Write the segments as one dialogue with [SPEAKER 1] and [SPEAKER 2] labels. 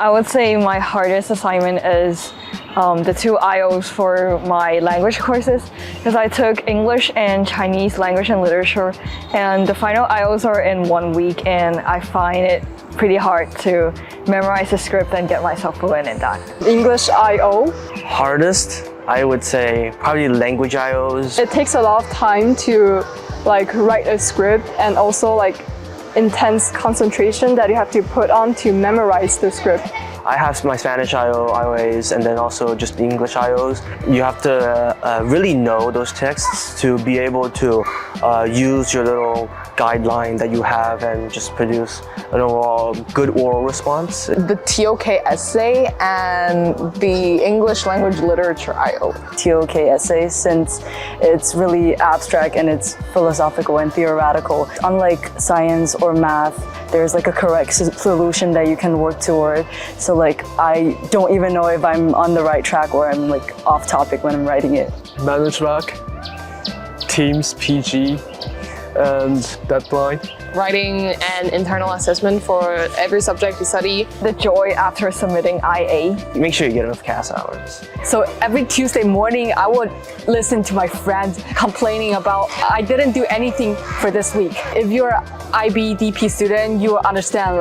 [SPEAKER 1] I would say my hardest assignment is the 2 IOs for my language courses, because I took English and Chinese language and literature, and the final IOs are in 1 week, and I find it pretty hard to memorize the script and get myself fluent in that.
[SPEAKER 2] English IO.
[SPEAKER 3] Hardest, I would say probably language IOs.
[SPEAKER 2] It takes a lot of time to write a script, and also intense concentration that you have to put on to memorize the script.
[SPEAKER 3] I have my Spanish IOs, and then also just the English IOs. You have to really know those texts to be able to use your little guideline that you have and just produce an overall good oral response.
[SPEAKER 4] The TOK Essay and the English Language Literature IO.
[SPEAKER 5] TOK Essay, since it's really abstract and it's philosophical and theoretical. Unlike science or math, there's a correct solution that you can work toward. So I don't even know if I'm on the right track or I'm off topic when I'm writing it.
[SPEAKER 6] Management, Teams, PG, and deadline.
[SPEAKER 4] Writing an internal assessment for every subject you study.
[SPEAKER 1] The joy after submitting IA.
[SPEAKER 3] Make sure you get enough CAS hours.
[SPEAKER 5] So every Tuesday morning, I would listen to my friends complaining about I didn't do anything for this week. If you're an IB DP student, you will understand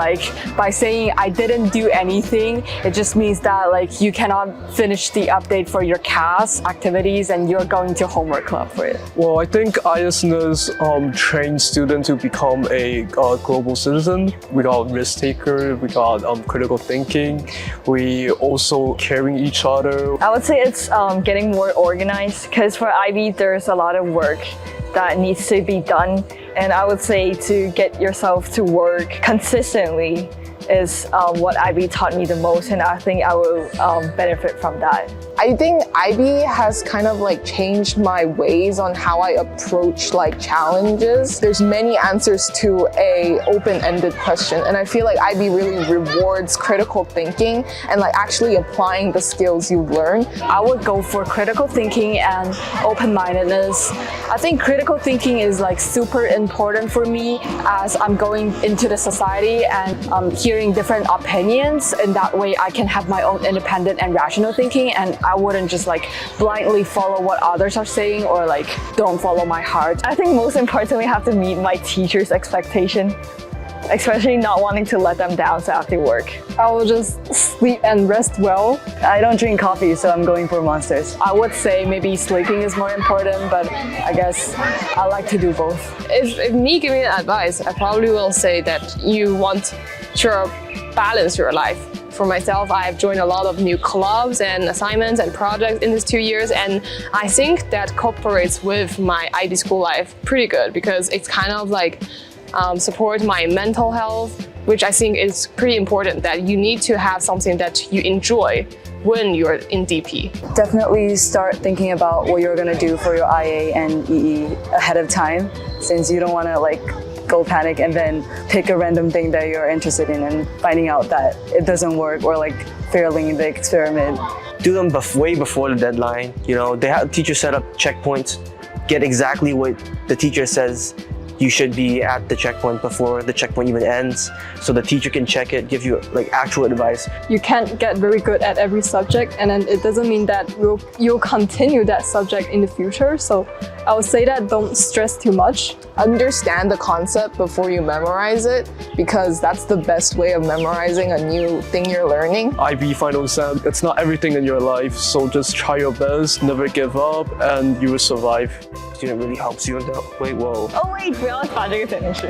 [SPEAKER 5] by saying I didn't do anything, it just means that you cannot finish the update for your CAS activities and you're going to homework club for it.
[SPEAKER 6] Well, I think ISNS train students to become a global citizen. We got risk taker, we got critical thinking, we also caring each other.
[SPEAKER 1] I would say it's getting more organized, because for IB there's a lot of work that needs to be done, and I would say to get yourself to work consistently is what IB taught me the most, and I think I will benefit from that.
[SPEAKER 4] I think IB has kind of changed my ways on how I approach challenges. There's many answers to a open-ended question, and I feel IB really rewards critical thinking and actually applying the skills you've learned.
[SPEAKER 5] I would go for critical thinking and open-mindedness. I think critical thinking is super important for me as I'm going into the society and hearing different opinions. In that way, I can have my own independent and rational thinking, and I wouldn't just blindly follow what others are saying or don't follow my heart.
[SPEAKER 1] I think most importantly, I have to meet my teacher's expectation, especially not wanting to let them down after work.
[SPEAKER 2] I will just sleep and rest well.
[SPEAKER 5] I don't drink coffee, so I'm going for Monsters.
[SPEAKER 2] I would say maybe sleeping is more important, but I guess I like to do both.
[SPEAKER 4] If me giving advice, I probably will say that you want to balance your life. For myself, I've joined a lot of new clubs and assignments and projects in these 2 years, and I think that cooperates with my IB school life pretty good, because it's kind of support my mental health, which I think is pretty important, that you need to have something that you enjoy when you're in DP.
[SPEAKER 5] Definitely start thinking about what you're going to do for your IA and EE ahead of time, since you don't want to go panic and then pick a random thing that you're interested in and finding out that it doesn't work or failing the experiment.
[SPEAKER 3] Do them way before the deadline. They have teachers set up checkpoints. Get exactly what the teacher says you should be at the checkpoint before the checkpoint even ends, so the teacher can check it, give you actual advice.
[SPEAKER 2] You can't get very good at every subject, and then it doesn't mean that you'll continue that subject in the future. So I would say that don't stress too much.
[SPEAKER 4] Understand the concept before you memorize it, because that's the best way of memorizing a new thing you're learning.
[SPEAKER 6] IB final exam, it's not everything in your life, so just try your best, never give up, and you will survive.
[SPEAKER 3] Student really helps you in that way. Whoa.
[SPEAKER 1] Oh wait,不要把这个剪进去。